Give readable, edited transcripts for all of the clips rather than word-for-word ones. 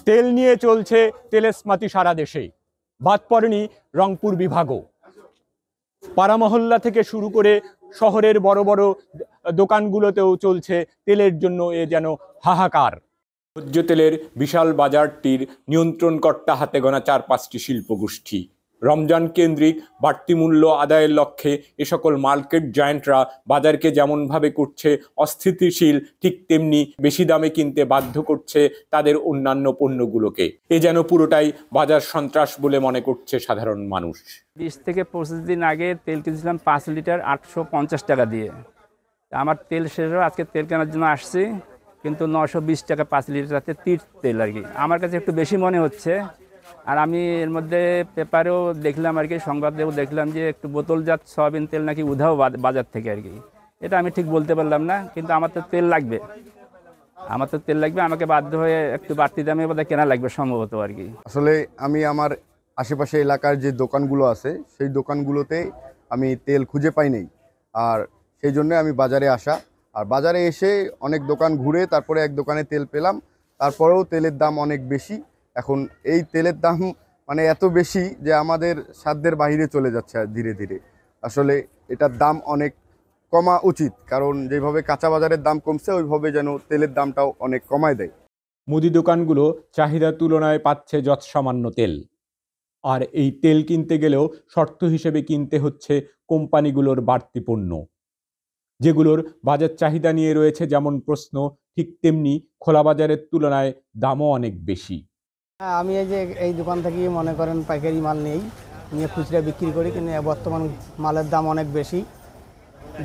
তেল নিয়ে চলছে তেলেস্মাতি সারা দেশে, বাদ পড়েনি রংপুর বিভাগও। পাড়া মহল্লা থেকে শুরু করে শহরের বড় বড় দোকানগুলোতেও চলছে তেলের জন্য এ যেন হাহাকার। ভোজ্য তেলের বিশাল বাজারটির নিয়ন্ত্রণকর্তা হাতে গোনা 4-5টি শিল্পগোষ্ঠী। রমজান কেন্দ্রিক বাড়তি মূল্য আদায়ের লক্ষ্যে এ সকল মার্কেট জায়ান্টরা বাজারকে যেমনভাবে করছে অস্থিতিশীল, ঠিক তেমনি বেশি দামে কিনতে বাধ্য করছে তাদের অন্যান্য পণ্যগুলোকে। এ যেন পুরোটাই বাজার সন্ত্রাস বলে মনে করছে সাধারণ মানুষ। 20 থেকে 25 দিন আগে তেল কিনছিলাম 5 লিটার 850 টাকা দিয়ে। আমার তেল শেষ হয়ে আজকে তেল কেনার জন্য আসছি, কিন্তু 920 টাকা 5 লিটারতে তেল আর কি আমার কাছে একটু বেশি মনে হচ্ছে। আর আমি এর মধ্যে পেপারেও দেখলাম আর কি, সংবাদেও দেখলাম যে একটু বোতলজাত সয়াবিন তেল নাকি উধাও বাজার থেকে আর কি। এটা আমি ঠিক বলতে পারলাম না, কিন্তু আমার তো তেল লাগবে, আমাকে বাধ্য হয়ে একটু বাড়তি দামে বোধহয় কেনা লাগবে সম্ভবত আর কি। আসলে আমি আমার আশেপাশে এলাকার যে দোকানগুলো আছে সেই দোকানগুলোতে আমি তেল খুঁজে পাই নাই, আর সেই জন্য আমি বাজারে আসা। আর বাজারে এসে অনেক দোকান ঘুরে তারপরে এক দোকানে তেল পেলাম, তারপরেও তেলের দাম অনেক বেশি। এখন এই তেলের দাম মানে এত বেশি যে আমাদের সাধ্যের বাইরে চলে যাচ্ছে ধীরে ধীরে। আসলে এটার দাম অনেক কমা উচিত, কারণ যেভাবে কাঁচা বাজারের দাম কমছে ওইভাবে যেন তেলের দামটাও অনেক কমায় দেয়। মুদি দোকানগুলো চাহিদার তুলনায় পাচ্ছে যৎসামান্য তেল, আর এই তেল কিনতে গেলেও শর্ত হিসেবে কিনতে হচ্ছে কোম্পানিগুলোর বাড়তি পণ্য, যেগুলোর বাজার চাহিদা নিয়ে রয়েছে যেমন প্রশ্ন, ঠিক তেমনি খোলা বাজারের তুলনায় দামও অনেক বেশি। আমি এই দোকান থেকে মনে করেন পাইকারি মাল নেই, নিয়ে খুচরা বিক্রি করি, কিন্তু বর্তমান মালের দাম অনেক বেশি,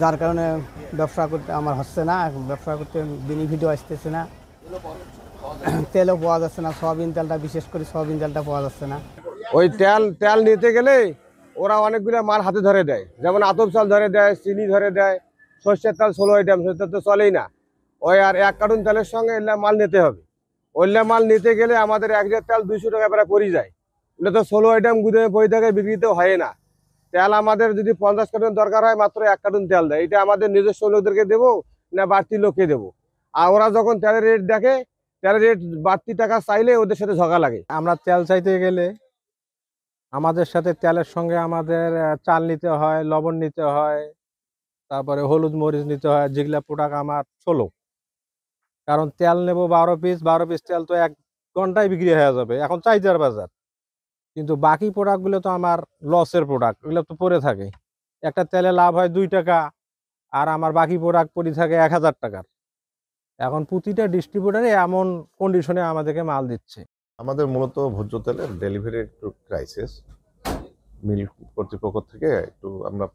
যার কারণে ব্যবসা করতে আমার হচ্ছে না, ব্যবসা করতে বেনিফিটও আসতেছে না, তেলও পাওয়া যাচ্ছে না, সয়াবিন তেলটা বিশেষ করে সয়াবিন তেলটা পাওয়া যাচ্ছে না। ওই তেল নিতে গেলে ওরা অনেকগুলো মাল হাতে ধরে দেয়, যেমন আতপ চাল ধরে দেয়, চিনি ধরে দেয়, সর্ষের তেল 16 আইটেম, সর্ষের তো চলেই না। ওই আর 1 কার্টুন তেলের সঙ্গে এলে মাল নিতে হবে। ওইলে মাল নিতে গেলে আমাদের 1 লিটার তেল 200 টাকা প্রায় পড়ে যায়। ওগুলো তো 16 আইটেম গুদামে পড়ে থাকে, বিক্রিতেও হয় না। তেল আমাদের যদি 50 কার্টুন দরকার হয়, মাত্র 1 কার্টুন তেল দেয়। এটা আমাদের নিজস্ব লোকদেরকে দেবো না বাড়তি লোককে দেবো? আর ওরা যখন তেলের রেট দেখে, তেলের রেট বাড়তি টাকা চাইলে ওদের সাথে ঝগড়া লাগে। আমরা তেল চাইতে গেলে আমাদের সাথে তেলের সঙ্গে আমাদের চাল নিতে হয়, লবণ নিতে হয়, তারপরে হলুদ মরিচ নিতে হয়, যেগুলা প্রোডাক্ট আমার চলো। কারণ তেল নেব 12 পিস তেল তো 1 ঘন্টায় বিক্রি হয়ে যাবে, এখন চাহিদার বাজার। কিন্তু বাকি প্রোডাক্টগুলো তো আমার লসের প্রোডাক্ট, এগুলো তো পড়ে থাকে। একটা তেলে লাভ হয় 2 টাকা, আর আমার বাকি প্রোডাক্ট পড়ে থাকে 1000 টাকার। এখন প্রতিটা ডিস্ট্রিবিউটারে এমন কন্ডিশনে আমাদেরকে মাল দিচ্ছে। আমাদের মূলত ভোজ্য তেলের ডেলিভারি একটু ক্রাইসিস, মিল কর্তৃপক্ষ থেকে একটু আমরা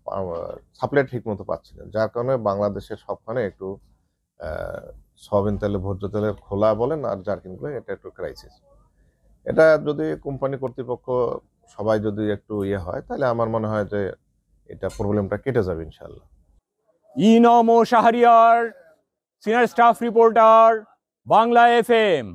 সাপ্লাই ঠিক মতো পাচ্ছি না, যার কারণে বাংলাদেশের সবখানে একটু সয়াবিন তেলে ভোজ্য তেলের খোলা বলেন আর জার্কিনগুলো, এটা একটু ক্রাইসিস। এটা যদি কোম্পানি কর্তৃপক্ষ সবাই যদি একটু হয়, তাহলে আমার মনে হয় যে এটা প্রবলেমটা কেটে যাবে ইনশাল্লাহ। ইনম ও Shahriar, senior staff reporter, Bangla FM।